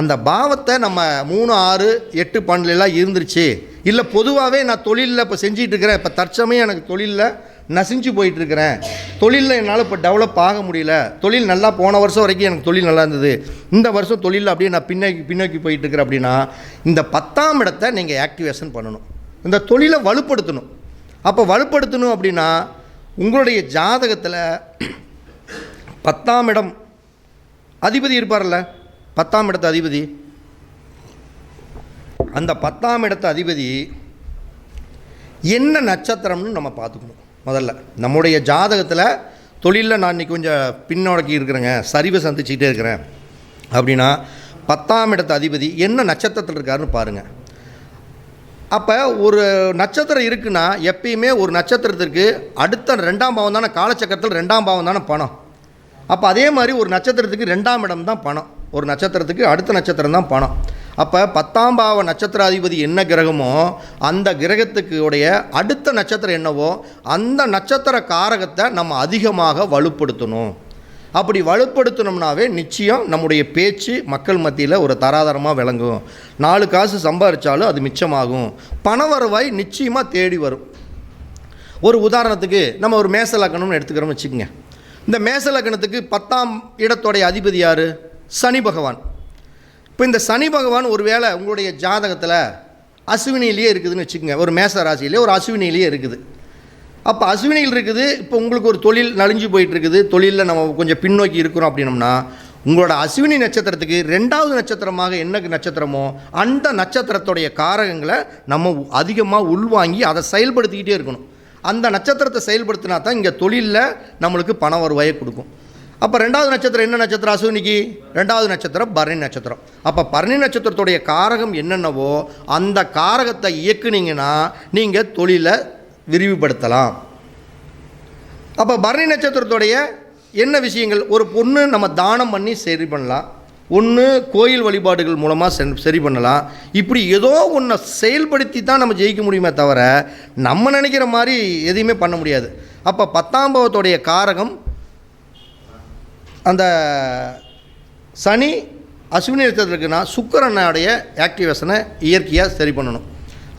அந்த பாவத்தை நம்ம 3, 6, 8, 12 இருந்துருச்சு. இல்லை பொதுவாகவே நான் தொழிலில் இப்போ செஞ்சிகிட்ருக்கிறேன், இப்போ தற்சமயம் எனக்கு தொழிலில் நசிஞ்சு போயிட்டுருக்கிறேன், தொழிலில் என்னால் இப்போ டெவலப் ஆக முடியல, தொழில் நல்லா போன வருஷம் வரைக்கும் எனக்கு தொழில் நல்லா இருந்தது, இந்த வருஷம் தொழிலில் அப்படியே நான் பின்னோக்கி போயிட்டுருக்கிறேன் அப்படின்னா இந்த 10ஆம் இடத்தை நீங்கள் ஆக்டிவேஷன் பண்ணணும், இந்த தொழிலை வலுப்படுத்தணும். அப்போ வலுப்படுத்தணும் அப்படின்னா உங்களுடைய ஜாதகத்தில் 10ஆம் இடம் அதிபதி இருப்பார்ல, 10ஆம் இடத்து அதிபதி, அந்த 10ஆம் இடத்து அதிபதி என்ன நட்சத்திரம்னு நம்ம பார்த்துக்கணும். முதல்ல நம்முடைய ஜாதகத்தில் தொழிலில் நான் இன்றைக்கி கொஞ்சம் பின்னோக்கி இருக்கிறேங்க, சரிவை சந்திச்சுக்கிட்டே இருக்கிறேன் அப்படின்னா 10ஆம் இடத்து அதிபதி என்ன நட்சத்திரத்தில் இருக்காருன்னு பாருங்கள். அப்போ ஒரு நட்சத்திரம் இருக்குன்னா எப்பயுமே ஒரு நட்சத்திரத்திற்கு அடுத்த 2ஆம் பாவம் தானே, காலச்சக்கரத்தில் 2ஆம் பாவம் தானே பணம். அப்போ அதே மாதிரி ஒரு நட்சத்திரத்துக்கு 2ஆம் இடம் தான் பணம், ஒரு நட்சத்திரத்துக்கு அடுத்த நட்சத்திரம் தான் பணம். அப்போ 10ஆம் பாவ நட்சத்திர அதிபதி என்ன கிரகமோ அந்த கிரகத்துக்கு உடைய அடுத்த நட்சத்திரம் என்னவோ அந்த நட்சத்திர காரகத்தை நம்ம அதிகமாக வலுப்படுத்தணும். அப்படி வலுப்படுத்தணும்னாவே நிச்சயம் நம்முடைய பேச்சு மக்கள் மத்தியில் ஒரு தராதரமாக விளங்கும். 4 காசு சம்பாதிச்சாலும் அது மிச்சமாகும், பண வருவாய் நிச்சயமாக தேடி வரும். ஒரு உதாரணத்துக்கு நம்ம ஒரு மேச லக்னம்னு எடுத்துக்கிறோம்னு வச்சுக்கோங்க. இந்த மேச லக்னத்துக்கு 10ஆம் இடத்துடைய அதிபதி யார்? சனி பகவான். இப்போ இந்த சனி பகவான் ஒரு வேளை உங்களுடைய ஜாதகத்தில் அஸ்வினிலேயே இருக்குதுன்னு வச்சுக்கோங்க, ஒரு மேச ராசியிலே ஒரு அஸ்வினிலேயே இருக்குது. அப்போ அஸ்வினியில் இருக்குது, இப்போ உங்களுக்கு ஒரு தொழில் நலிஞ்சு போயிட்டுருக்குது, தொழிலில் நம்ம கொஞ்சம் பின்னோக்கி இருக்கிறோம் அப்படின்னம்னா உங்களோட அஸ்வினி நட்சத்திரத்துக்கு 2வது நட்சத்திரமாக என்ன நட்சத்திரமோ அந்த நட்சத்திரத்துடைய காரகங்களை நம்ம அதிகமாக உள்வாங்கி அதை செயல்படுத்திக்கிட்டே இருக்கணும். அந்த நட்சத்திரத்தை செயல்படுத்தினா தான் இங்கே தொழிலில் நம்மளுக்கு பண வருவாயை கொடுக்கும். அப்போ 2வது நட்சத்திரம் என்ன நட்சத்திரம்? அஸ்வினிக்கு 2வது நட்சத்திரம் பரணி நட்சத்திரம். அப்போ பரணி நட்சத்திரத்துடைய காரகம் என்னென்னவோ அந்த காரகத்தை இயக்குனீங்கன்னா நீங்கள் தொழிலை விரிவுபடுத்தலாம். அப்போ பரணி நட்சத்திரத்துடைய என்ன விஷயங்கள், ஒரு பொண்ணு நம்ம தானம் பண்ணி சரி பண்ணலாம், ஒன்று கோயில் வழிபாடுகள் மூலமாக சரி பண்ணலாம். இப்படி ஏதோ ஒன்றை செயல்படுத்தி தான் நம்ம ஜெயிக்க முடியுமே தவிர நம்ம நினைக்கிற மாதிரி எதையுமே பண்ண முடியாது. அப்போ 10ஆம் பாவத்துடைய காரகம் அந்த சனி அஸ்வினி நட்சத்திரம் இருக்குன்னா சுக்கிரனுடைய ஆக்டிவேஷனை இயற்கையாக சரி பண்ணணும்.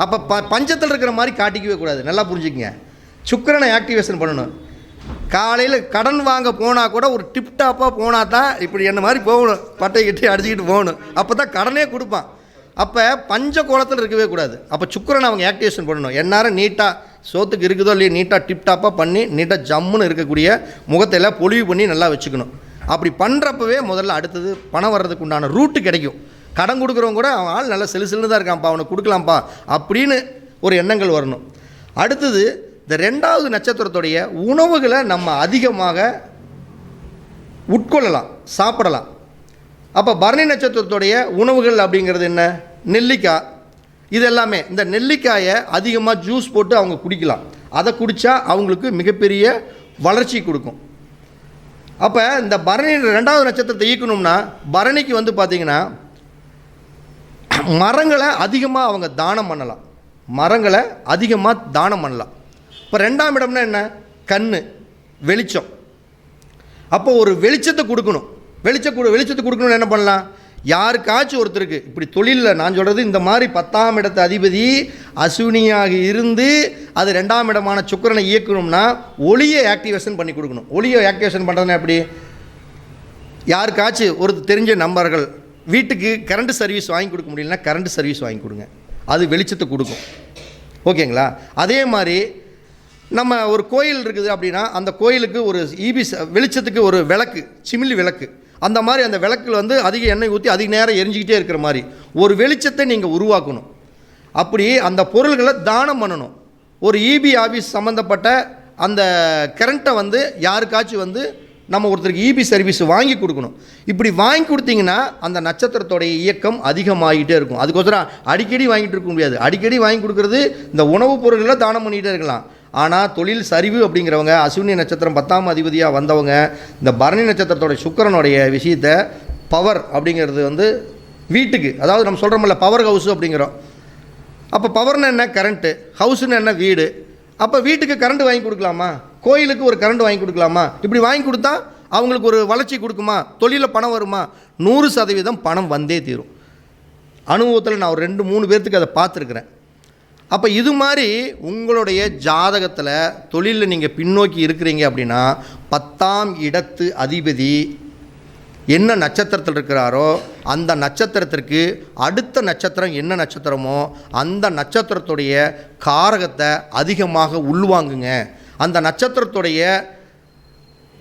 அப்போ பஞ்சத்தில் இருக்கிற மாதிரி காட்டிக்கவே கூடாது. நல்லா புரிஞ்சுக்கங்க, சுக்கிரனை ஆக்டிவேஷன் பண்ணணும். காலையில் கடன் வாங்க போனால் கூட ஒரு டிப்டாப்பாக போனால் தான் இப்படி என்ன மாதிரி போகணும், பட்டை கட்டி அடிச்சுக்கிட்டு போகணும், அப்போ தான் கடனே கொடுப்பான். அப்போ பஞ்ச கோலத்தில் இருக்கவே கூடாது. அப்போ சுக்கிரனை அவங்க ஆக்டிவேஷன் பண்ணணும். எந்நேரம் நீட்டாக சோத்துக்கு இருக்குதோ இல்லையோ நீட்டாக டிப்டாப்பாக பண்ணி நீட்டாக ஜம்முன்னு இருக்கக்கூடிய முகத்தையெல்லாம் பொலிவு பண்ணி நல்லா வச்சுக்கணும். அப்படி பண்ணுறப்பவே முதல்ல அடுத்தது பணம் வர்றதுக்கு உண்டான ரூட்டு கிடைக்கும். கடன் கொடுக்குறவங்க கூட அவன் ஆள் நல்லா செலுன்னு தான் இருக்கான்ப்பா, அவனை கொடுக்கலாம்ப்பா அப்படின்னு ஒரு எண்ணங்கள் வரணும். அடுத்தது இந்த 2வது நட்சத்திரத்துடைய உணவுகளை நம்ம அதிகமாக உட்கொள்ளலாம், சாப்பிடலாம். அப்போ பரணி நட்சத்திரத்துடைய உணவுகள் அப்படிங்கிறது என்ன, நெல்லிக்காய். இது எல்லாமே இந்த நெல்லிக்காயை அதிகமாக ஜூஸ் போட்டு அவங்க குடிக்கலாம். அதை குடித்தா அவங்களுக்கு மிகப்பெரிய வளர்ச்சி கொடுக்கும். அப்போ இந்த பரணி 2வது நட்சத்திரத்தை ஈக்கணும்னா பரணிக்கு வந்து பார்த்திங்கன்னா மரங்களை அதிகமாக அவங்க தானம் பண்ணலாம், மரங்களை அதிகமாக தானம் பண்ணலாம். இப்போ 2ஆம் இடம்னா என்ன, கண், வெளிச்சம். அப்போ ஒரு வெளிச்சத்தை கொடுக்கணும். வெளிச்சத்தை கொடுக்கணும்னு என்ன பண்ணலாம், யாருக்காச்சும் ஒருத்தருக்கு இப்படி தொழிலில் நான் சொல்கிறது இந்த மாதிரி 10ஆம் இடத்து அதிபதி அஸ்வினியாக இருந்து அது 2ஆம் இடமான சுக்கிரனை இயக்கணும்னா ஒளியை ஆக்டிவேஷன் பண்ணி கொடுக்கணும். ஒளியை ஆக்டிவேஷன் பண்ணுறதுனா எப்படி, யாருக்காச்சும் ஒரு தெரிஞ்ச நண்பர்கள் வீட்டுக்கு கரண்ட் சர்வீஸ் வாங்கி கொடுக்க முடியலன்னா கரண்ட் சர்வீஸ் வாங்கி கொடுங்க, அது வெளிச்சத்தை கொடுக்கும். ஓகேங்களா? அதே மாதிரி நம்ம ஒரு கோயில் இருக்குது அப்படின்னா அந்த கோயிலுக்கு ஒரு வெளிச்சத்துக்கு ஒரு விளக்கு, சிமிலி விளக்கு, அந்த மாதிரி அந்த விளக்கில் வந்து அதிக எண்ணெய் ஊற்றி அதிக நேரம் எரிஞ்சிக்கிட்டே இருக்கிற மாதிரி ஒரு வெளிச்சத்தை நீங்கள் உருவாக்கணும். அப்படி அந்த பொருள்களை தானம் பண்ணணும். ஒரு இபி ஆஃபீஸ் சம்மந்தப்பட்ட அந்த கரண்ட்டை வந்து யாருக்காச்சும் வந்து நம்ம ஒருத்தருக்கு இபி சர்வீஸ் வாங்கி கொடுக்கணும். இப்படி வாங்கி கொடுத்தீங்கன்னா அந்த நட்சத்திரத்தோடைய இயக்கம் அதிகமாகிட்டே இருக்கும். அதுக்கோசரம் அடிக்கடி வாங்கிட்டு இருக்க முடியாது. அடிக்கடி வாங்கி கொடுக்குறது இந்த உணவுப் பொருள்களை தானம் பண்ணிகிட்டே இருக்கலாம். ஆனால் தொழில் சரிவு அப்படிங்கிறவங்க அஸ்வினி நட்சத்திரம் 10ஆம் அதிபதியாக வந்தவங்க இந்த பரணி நட்சத்திரத்தோடைய சுக்கிரனுடைய விஷயத்தை பவர் அப்படிங்கிறது வந்து வீட்டுக்கு, அதாவது நம்ம சொல்கிறோம்ல பவர் ஹவுஸு அப்படிங்கிறோம். அப்போ பவர்னு என்ன, கரண்ட்டு, ஹவுஸுன்னு என்ன, வீடு. அப்போ வீட்டுக்கு கரண்ட் வாங்கி கொடுக்கலாமா, கோயிலுக்கு ஒரு கரண்ட் வாங்கி கொடுக்கலாமா? இப்படி வாங்கி கொடுத்தா அவங்களுக்கு ஒரு வளர்ச்சி கொடுக்குமா, தொழிலில் பணம் வருமா? 100% பணம் வந்தே தீரும். அனுபவத்தில் நான் ஒரு 2-3 பேர்த்துக்கு அதை பார்த்துருக்குறேன். அப்போ இது மாதிரி உங்களுடைய ஜாதகத்தில் தொழிலில் நீங்கள் பின்னோக்கி இருக்கிறீங்க அப்படின்னா 10ஆம் இடத்து அதிபதி என்ன நட்சத்திரத்தில் இருக்கிறாரோ அந்த நட்சத்திரத்திற்கு அடுத்த நட்சத்திரம் என்ன நட்சத்திரமோ அந்த நட்சத்திரத்துடைய காரகத்தை அதிகமாக உள்வாங்குங்க. அந்த நட்சத்திரத்துடைய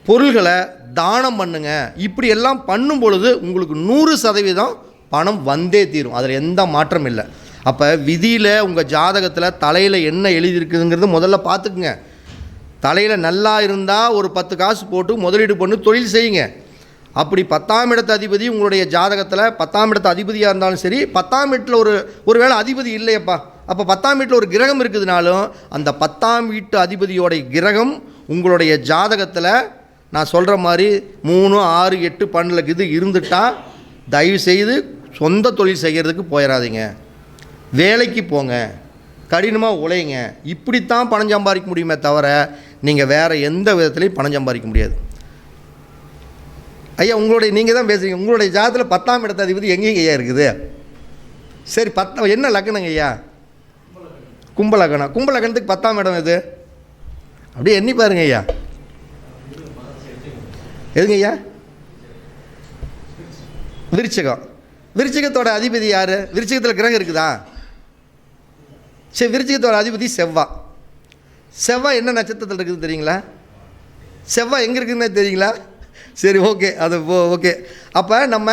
பொருள்களை தானம் பண்ணுங்க. இப்படி எல்லாம் பண்ணும் பொழுது உங்களுக்கு 100% பணம் வந்தே தீரும். அதில் எந்த மாற்றம் இல்லை. அப்போ விதியில் உங்கள் ஜாதகத்தில் தலையில் என்ன எழுதியிருக்குதுங்கிறது முதல்ல பார்த்துக்குங்க. தலையில் நல்லா இருந்தால் ஒரு 10 காசு போட்டு முதலீடு பண்ணி தொழில் செய்யுங்க. அப்படி 10ஆம் இடத்து அதிபதி உங்களுடைய ஜாதகத்தில் 10ஆம் இடத்து அதிபதியாக இருந்தாலும் சரி, 10ஆம் வீட்டில் ஒரு வேளை அதிபதி இல்லையப்பா, அப்போ 10ஆம் வீட்டில் ஒரு கிரகம் இருக்குதுனாலும் அந்த 10ஆம் வீட்டு அதிபதியோடைய கிரகம் உங்களுடைய ஜாதகத்தில் நான் சொல்கிற மாதிரி 3, 6, 8, 12 இது இருந்துட்டால் தயவு செய்து சொந்த தொழில் செய்கிறதுக்கு போயிடாதீங்க. வேலைக்கு போங்க, கடினமாக உழைங்க. இப்படித்தான் பணம் சம்பாதிக்க முடியுமே தவிர நீங்கள் வேறு எந்த விதத்துலையும் பணம் சம்பாதிக்க முடியாது. ஐயா நீங்கள் தான் பேசுகிறீங்க. உங்களுடைய ஜாதகத்தில் 10ஆம் இடத்து அதிபதி எங்கேயும் ஐயா இருக்குது? சரி, என்ன லக்னங்க ஐயா? கும்ப லக்னம். கும்ப லக்னத்துக்கு 10ஆம் இடம் எது? அப்படியே எண்ணி பாருங்க ஐயா. எதுங்க ஐயா? விருச்சிகம். விருச்சிகத்தோட அதிபதி யார்? விருச்சிகத்தில் கிரகம் இருக்குதா? சரி, விருச்சிகத்தோட அதிபதி செவ்வாய். செவ்வாய் என்ன நட்சத்திரத்தில் இருக்குது தெரியுங்களா? செவ்வாய் எங்கே இருக்குதுன்னு தெரியுங்களா? சரி, ஓகே, அது ஓகே. அப்போ நம்ம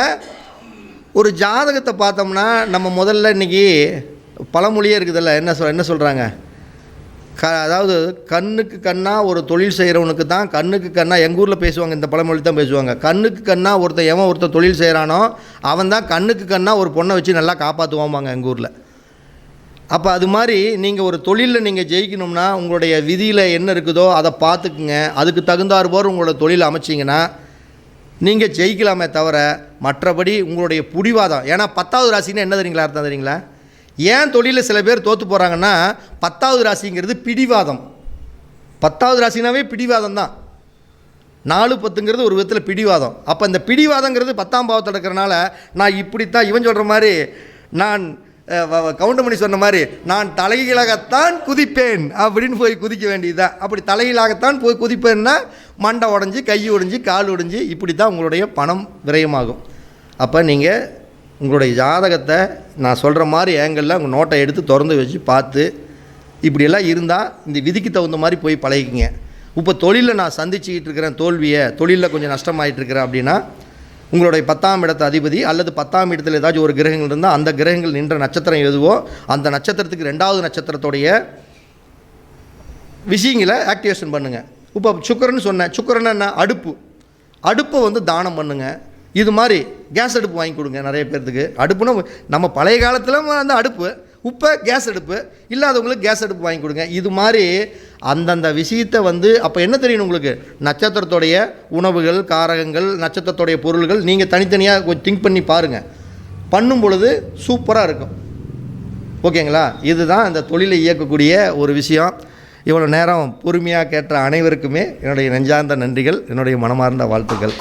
ஒரு ஜாதகத்தை பார்த்தோம்னா நம்ம முதல்ல இன்றைக்கி பழமொழியே இருக்குதுல்ல, என்ன சொல்கிறாங்க, அதாவது கண்ணுக்கு கண்ணாக ஒரு தொழில் செய்கிறவனுக்கு தான் கண்ணுக்கு கண்ணாக, எங்கள் ஊரில் பேசுவாங்க, இந்த பழமொழி தான் பேசுவாங்க. கண்ணுக்கு கண்ணாக ஒருத்தன் தொழில் செய்கிறானோ அவன் தான் கண்ணுக்கு கண்ணாக ஒரு பொண்ணை வச்சு நல்லா காப்பாற்றுவாம்பாங்க எங்கள் ஊரில். அப்போ அது மாதிரி நீங்கள் ஒரு தொழிலில் நீங்கள் ஜெயிக்கணும்னா உங்களுடைய விதியில் என்ன இருக்குதோ அதை பார்த்துக்குங்க. அதுக்கு தகுந்தாற்போல் உங்களோட தொழில் அமைச்சிங்கன்னா நீங்கள் ஜெயிக்கலாமே தவிர மற்றபடி உங்களுடைய பிடிவாதம். ஏன்னா 10வது ராசின்னா என்ன தெரியுங்களா, அர்த்தம் தெரியுங்களா? ஏன் தொழிலில் சில பேர் தோற்று போகிறாங்கன்னா 10வது ராசிங்கிறது பிடிவாதம். 10வது ராசினாவே பிடிவாதம் தான். 4 10ங்கிறது ஒரு விதத்தில் பிடிவாதம். அப்போ இந்த பிடிவாதங்கிறது 10ஆம் பாவத்தில் இருக்கிறனால நான் இப்படித்தான், இவன் சொல்கிற மாதிரி, நான் கவுண்டமணி சொன்ன மாதிரி நான் தலைகீழாகத்தான் குதிப்பேன் அப்படின்னு போய் குதிக்க வேண்டியதுதான். அப்படி தலைகீழாகத்தான் போய் குதிப்பேன்னா மண்டை உடஞ்சி, கை உடைஞ்சி, கால் உடைஞ்சி, இப்படி தான் உங்களுடைய பணம் விரயமாகும். அப்போ நீங்கள் உங்களுடைய ஜாதகத்தை நான் சொல்கிற மாதிரி ஏங்கலில் உங்கள் நோட்டை எடுத்து திறந்து வச்சு பார்த்து இப்படியெல்லாம் இருந்தால் இந்த விதிக்கு தகுந்த மாதிரி போய் பழகிக்கிங்க. இப்போ தொழிலில் நான் சந்திச்சுக்கிட்டு இருக்கிறேன் தோல்வியை, தொழிலில் கொஞ்சம் நஷ்டமாயிட்டு இருக்கிறேன் அப்படின்னா உங்களுடைய 10ஆம் இடத்து அதிபதி அல்லது 10ஆம் இடத்துல ஏதாச்சும் ஒரு கிரகங்கள் இருந்தால் அந்த கிரகங்கள் நின்ற நட்சத்திரம் எதுவோ அந்த நட்சத்திரத்துக்கு 2வது நட்சத்திரத்துடைய விஷயங்களை ஆக்டிவேஷன் பண்ணுங்கள். இப்போ சுக்கிரன்னு சொன்னேன். சுக்கிரன்னா என்ன? அடுப்பை வந்து தானம் பண்ணுங்கள். இது மாதிரி கேஸ் அடுப்பு வாங்கி கொடுங்க நிறைய பேர்த்துக்கு. அடுப்புனா நம்ம பழைய காலத்தில் அந்த அடுப்பு, இப்போ கேஸ் அடுப்பு இல்லாதவங்களுக்கு கேஸ் அடுப்பு வாங்கி கொடுங்க. இது மாதிரி அந்தந்த விஷயத்தை வந்து அப்போ என்ன தெரியணும் உங்களுக்கு, நட்சத்திரத்துடைய உணவுகள், காரகங்கள், நட்சத்திரத்துடைய பொருள்கள் நீங்கள் தனித்தனியாக கொஞ்சம் திங்க் பண்ணி பாருங்கள். பண்ணும் பொழுது சூப்பராக இருக்கும். ஓகேங்களா? இதுதான் இந்த தொழிலை இயக்கக்கூடிய ஒரு விஷயம். இவ்வளோ நேரம் பொறுமையாக கேட்ட அனைவருக்குமே என்னுடைய நெஞ்சார்ந்த நன்றிகள், என்னுடைய மனமார்ந்த வாழ்த்துக்கள்.